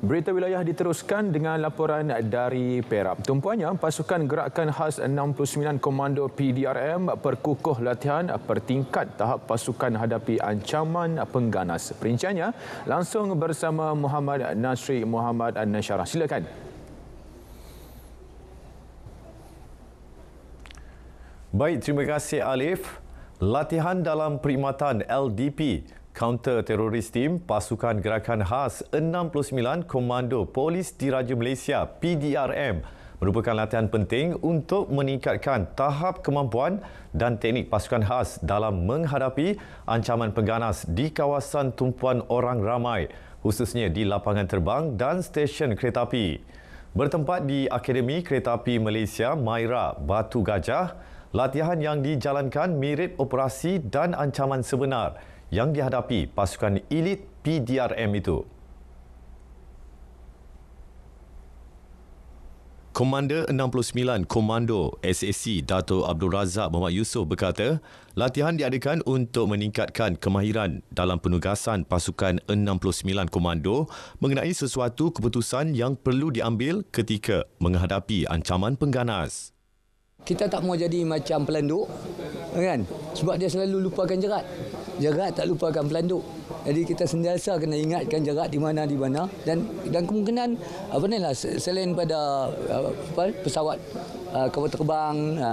Berita wilayah diteruskan dengan laporan dari Perak. Tumpuannya, pasukan gerakan khas 69 Komando PDRM perkukuh latihan pertingkat tahap pasukan hadapi ancaman pengganas. Perinciannya langsung bersama Muhammad Nasri Muhammad Nasyarah. Silakan. Baik, terima kasih Alif. Latihan dalam perkhidmatan LDP Counter Terrorist Team Pasukan Gerakan Khas 69 Komando Polis Diraja Malaysia PDRM merupakan latihan penting untuk meningkatkan tahap kemampuan dan teknik pasukan khas dalam menghadapi ancaman pengganas di kawasan tumpuan orang ramai, khususnya di lapangan terbang dan stesen kereta api. Bertempat di Akademi Kereta Api Malaysia Maira Batu Gajah, latihan yang dijalankan mirip operasi dan ancaman sebenar yang dihadapi pasukan elit PDRM itu. Komander 69 Komando SAC Dato' Abdul Razak Muhammad Yusof berkata, latihan diadakan untuk meningkatkan kemahiran dalam penugasan pasukan 69 Komando mengenai sesuatu keputusan yang perlu diambil ketika menghadapi ancaman pengganas. Kita tak mau jadi macam pelanduk, kan? Sebab dia selalu lupakan jerat. Jerat tak lupakan pelanduk. Jadi kita sentiasa kena ingatkan jerat di mana dan kemungkinan selain pada pesawat kapal terbang,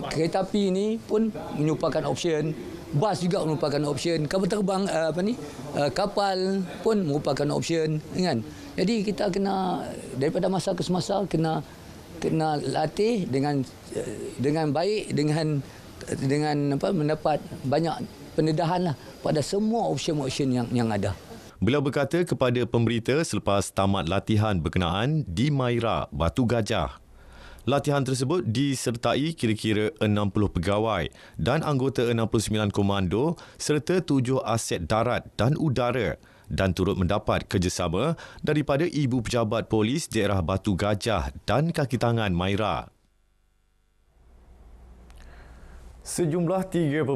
kereta api ni pun merupakan option. Bas juga merupakan option. Kapal terbang kapal pun merupakan option, kan? Jadi kita kena daripada masa ke semasa kena latih dengan baik, dengan mendapat banyak pendedahan lah pada semua option yang ada. Beliau berkata kepada pemberita selepas tamat latihan berkenaan di Maira Batu Gajah. Latihan tersebut disertai kira-kira 60 pegawai dan anggota 69 komando serta 7 aset darat dan udara dan turut mendapat kerjasama daripada Ibu Pejabat Polis Daerah Batu Gajah dan Kaki Tangan Maira. Sejumlah 3.5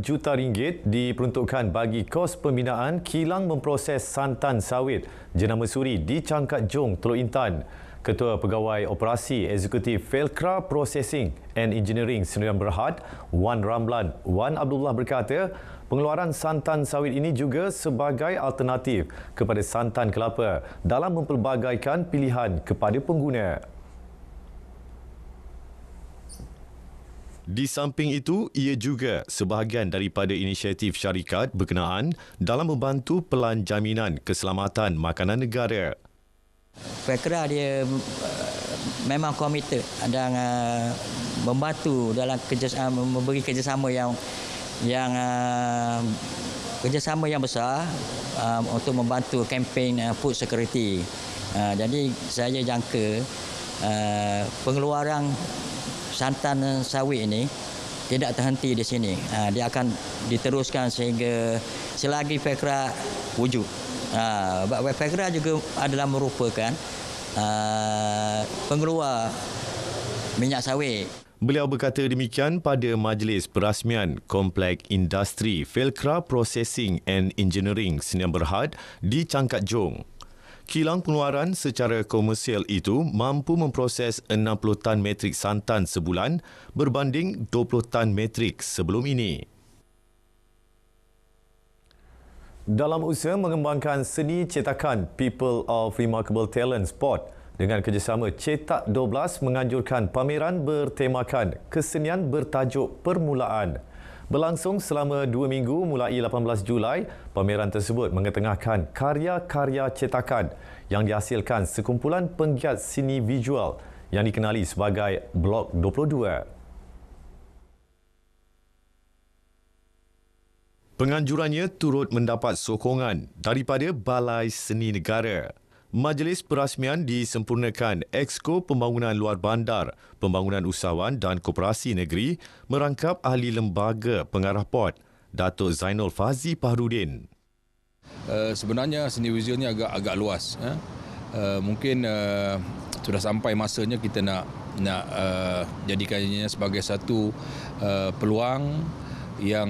juta ringgit diperuntukkan bagi kos pembinaan kilang memproses santan sawit jenama suri di Cangkat Jong, Teluk Intan. Ketua Pegawai Operasi Eksekutif Felkra Processing and Engineering Sdn Berhad, Wan Ramlan Wan Abdullah berkata, pengeluaran santan sawit ini juga sebagai alternatif kepada santan kelapa dalam mempelbagaikan pilihan kepada pengguna. Di samping itu, ia juga sebahagian daripada inisiatif syarikat berkenaan dalam membantu Pelan Jaminan Keselamatan Makanan Negara. Felkra dia memang komited dan membantu dalam memberi kerjasama yang kerjasama yang besar untuk membantu kempen food security. Jadi saya jangka pengeluaran santan sawit ini tidak terhenti di sini. Dia akan diteruskan sehingga selagi Felkra wujud. Felkra juga adalah merupakan pengeluar minyak sawit. Beliau berkata demikian pada majlis perasmian Kompleks Industri Felkra Processing and Engineering Sdn Berhad di Cangkat Jong. Kilang pengeluaran secara komersial itu mampu memproses 60 tan metrik santan sebulan berbanding 20 tan metrik sebelum ini. Dalam usaha mengembangkan seni cetakan People of Remarkable Talent Sport dengan kerjasama Cetak 12 menganjurkan pameran bertemakan kesenian bertajuk Permulaan. Berlangsung selama 2 minggu mulai 18 Julai, pameran tersebut mengetengahkan karya-karya cetakan yang dihasilkan sekumpulan penggiat seni visual yang dikenali sebagai Blok 22. Penganjurannya turut mendapat sokongan daripada Balai Seni Negara. Majlis perasmian disempurnakan Exco Pembangunan Luar Bandar, Pembangunan Usahawan dan Koperasi Negeri merangkap ahli lembaga pengarah POT, Datuk Zainul Fazi Pahrudin. Sebenarnya seni visual ni agak luas. Mungkin sudah sampai masanya kita nak jadikannya sebagai satu peluang yang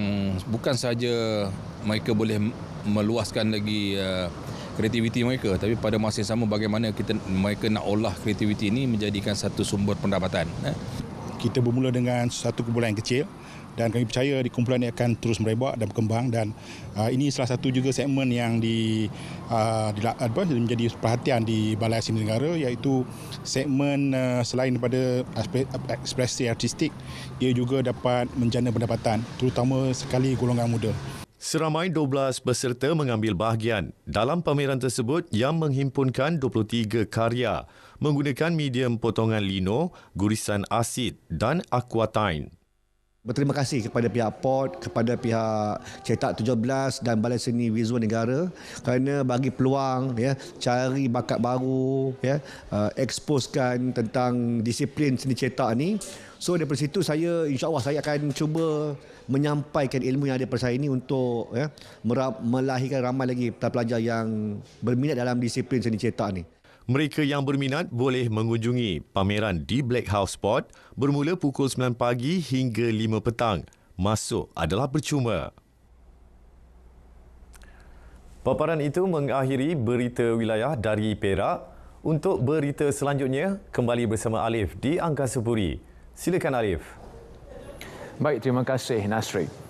bukan saja mereka boleh meluaskan lagi kreativiti mereka, tapi pada masa yang sama bagaimana mereka nak olah kreativiti ini menjadikan satu sumber pendapatan. Kita bermula dengan satu kumpulan yang kecil dan kami percaya di kumpulan ini akan terus merebak dan berkembang, dan ini salah satu juga segmen yang menjadi perhatian di Balai Seni Negara, iaitu segmen selain daripada ekspresi artistik, ia juga dapat menjana pendapatan, terutama sekali golongan muda. Seramai 12 peserta mengambil bahagian dalam pameran tersebut yang menghimpunkan 23 karya menggunakan medium potongan lino, gurisan asid dan aquatine. Berterima kasih kepada pihak POT, kepada pihak Cetak 17 dan Balai Seni Visual Negara kerana bagi peluang, cari bakat baru, exposekan tentang disiplin seni cetak ni. So daripada situ insya-Allah saya akan cuba menyampaikan ilmu yang ada pada saya ini untuk melahirkan ramai lagi pelajar yang berminat dalam disiplin seni cetak ni. Mereka yang berminat boleh mengunjungi pameran di Black House Spot bermula pukul 9 pagi hingga 5 petang. Masuk adalah percuma. Paparan itu mengakhiri berita wilayah dari Perak. Untuk berita selanjutnya, kembali bersama Alif di Angkasa Puri. Silakan Alif. Baik, terima kasih Nasrid.